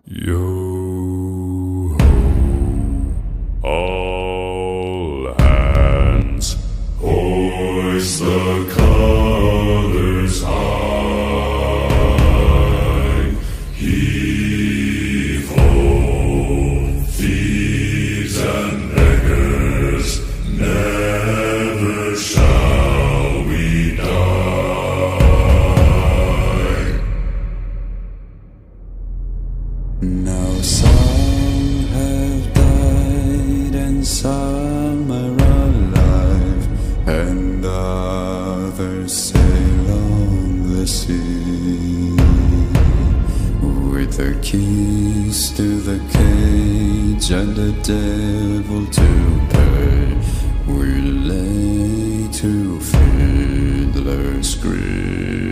Yo ho, all hands, hoist the colors high. Heave ho, thieves and beggars, never shall we die. Now some have died and some are alive, and others sail on the sea. With the keys to the cage and the devil to pay, we lay to fiddler's grave.